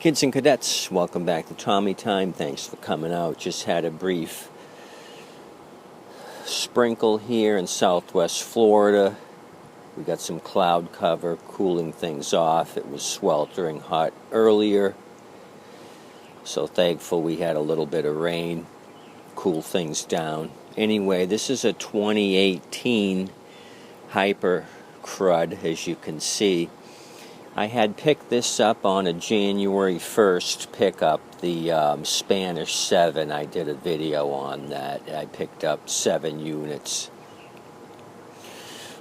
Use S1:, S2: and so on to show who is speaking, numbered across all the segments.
S1: Kids and cadets, welcome back to Tommy Time. Thanks for coming out. Just had a brief sprinkle here in southwest Florida. We got some cloud cover cooling things off. It was sweltering hot earlier, so thankful we had a little bit of rain, cool things down. Anyway, this is a 2018 Hyper Crud, as you can see. I had picked this up on a January 1st pickup, the Spanish 7. I did a video on that. I picked up 7 units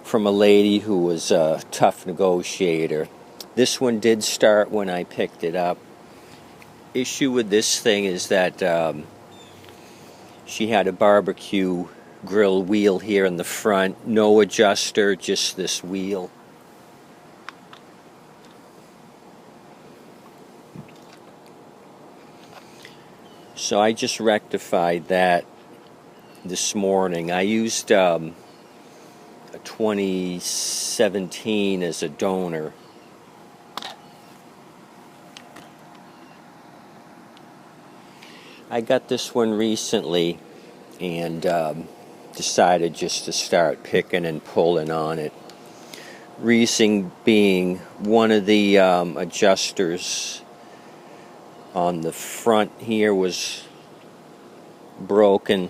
S1: from a lady who was a tough negotiator. This one did start when I picked it up. Issue with this thing is that she had a barbecue grill wheel here in the front. No adjuster, just this wheel. So I just rectified that this morning. I used a 2017 as a donor. I got this one recently and decided just to start picking and pulling on it. Reason being, one of the adjusters on the front here was broken,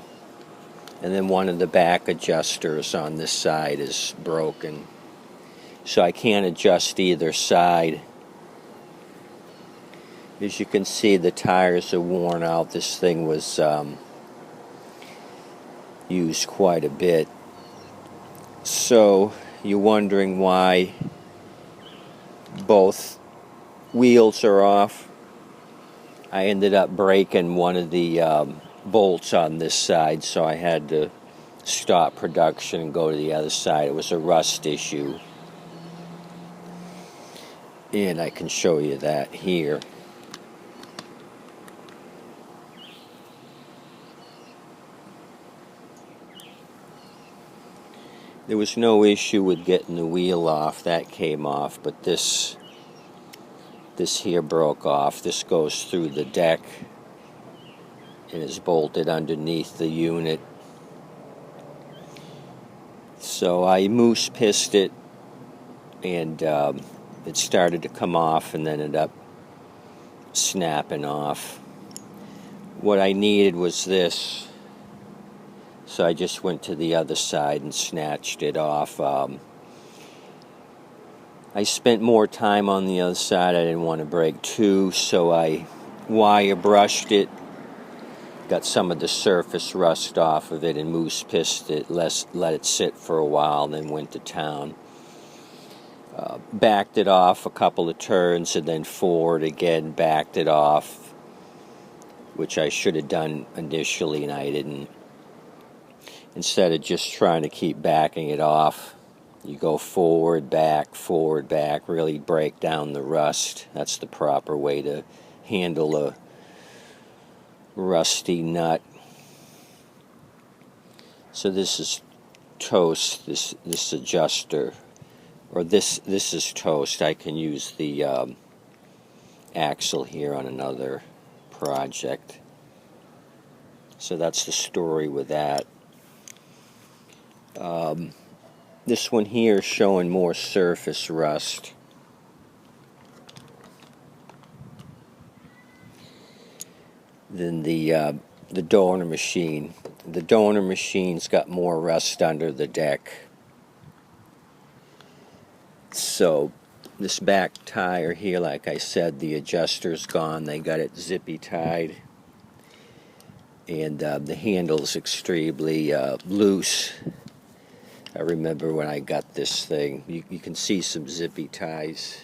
S1: and then one of the back adjusters on this side is broken, so I can't adjust either side. As you can see, the tires are worn out. This thing was used quite a bit. So you're wondering why both wheels are off. I ended up breaking one of the bolts on this side, so I had to stop production and go to the other side. It was a rust issue, and I can show you that here. There was no issue with getting the wheel off. That came off, but this here broke off. This goes through the deck and is bolted underneath the unit. So I moose pissed it, and it started to come off and then ended up snapping off. What I needed was this, so I just went to the other side and snatched it off. I spent more time on the other side. I didn't want to break two, so I wire brushed it, got some of the surface rust off of it, and moose pissed it, let it sit for a while, and then went to town. Backed it off a couple of turns, and then forward again, backed it off, which I should have done initially, and I didn't. Instead of just trying to keep backing it off, you go forward, back, really break down the rust. That's the proper way to handle a rusty nut. So this is toast, this adjuster, or this is toast. I can use the axle here on another project. So that's the story with that. This one here is showing more surface rust. Than the donor machine. The donor machine's got more rust under the deck. So this back tire here, like I said, the adjuster's gone. They got it zippy tied, and the handle's extremely loose. I remember when I got this thing, you can see some zippy ties.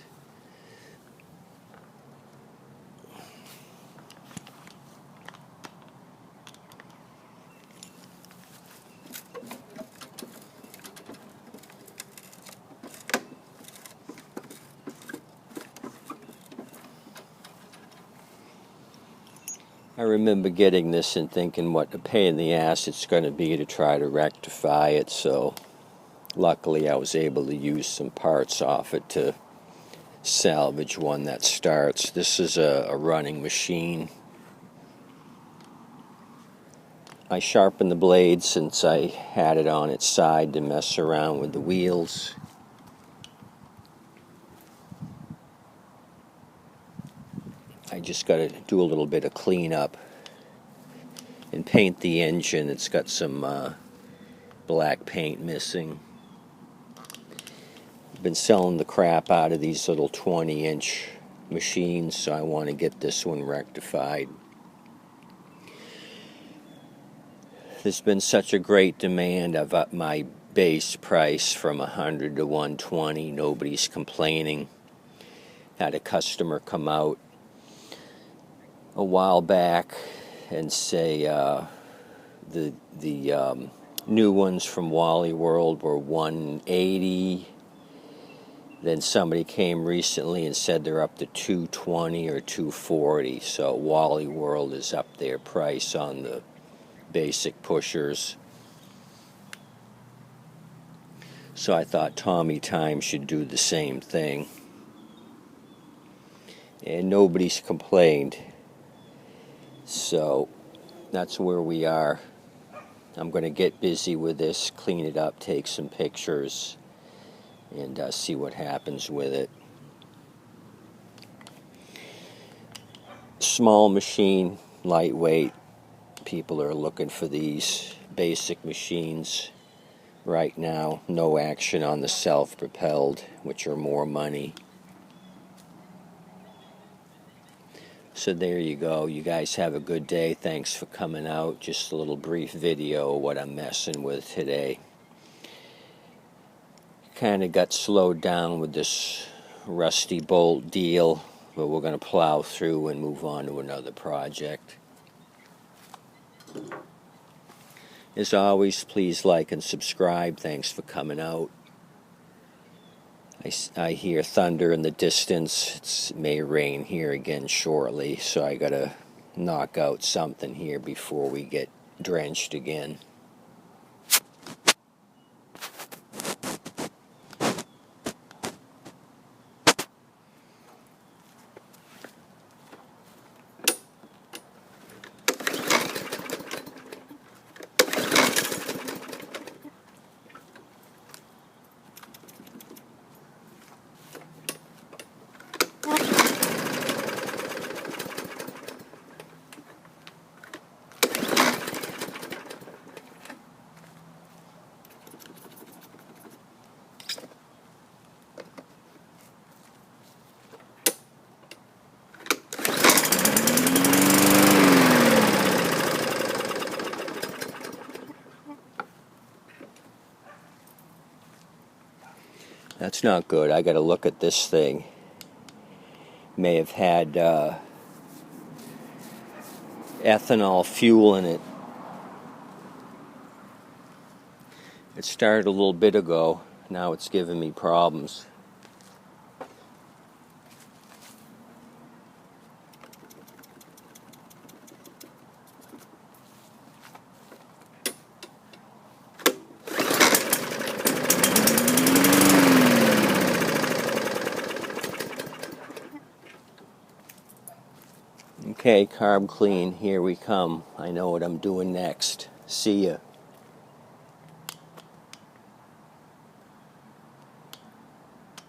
S1: I remember getting this and thinking what a pain in the ass it's going to be to try to rectify it, so luckily I was able to use some parts off it to salvage one that starts. This is a running machine. I sharpened the blade since I had it on its side to mess around with the wheels. I just got to do a little bit of cleanup and paint the engine. It's got some black paint missing. I've been selling the crap out of these little 20-inch machines, so I want to get this one rectified. There's been such a great demand. I've upped my base price from $100 to $120. Nobody's complaining. Had a customer come out a while back and say the new ones from Wally World were $180. Then somebody came recently and said they're up to $220 or $240. So Wally World is up their price on the basic pushers. So I thought Tommy Time should do the same thing. And nobody's complained. So that's where we are. I'm going to get busy with this, clean it up, take some pictures, and see what happens with it. Small machine, lightweight. People are looking for these basic machines right now. No action on the self-propelled, which are more money. So there you go. You guys have a good day. Thanks for coming out. Just a little brief video of what I'm messing with today. Kind of got slowed down with this rusty bolt deal, but we're going to plow through and move on to another project. As always, please like and subscribe. Thanks for coming out. I hear thunder in the distance. It may rain here again shortly, so I gotta knock out something here before we get drenched again. That's not good. I got to look at this thing. May have had ethanol fuel in it. It started a little bit ago. Now it's giving me problems. Okay, carb clean, here we come. I know what I'm doing next. See ya.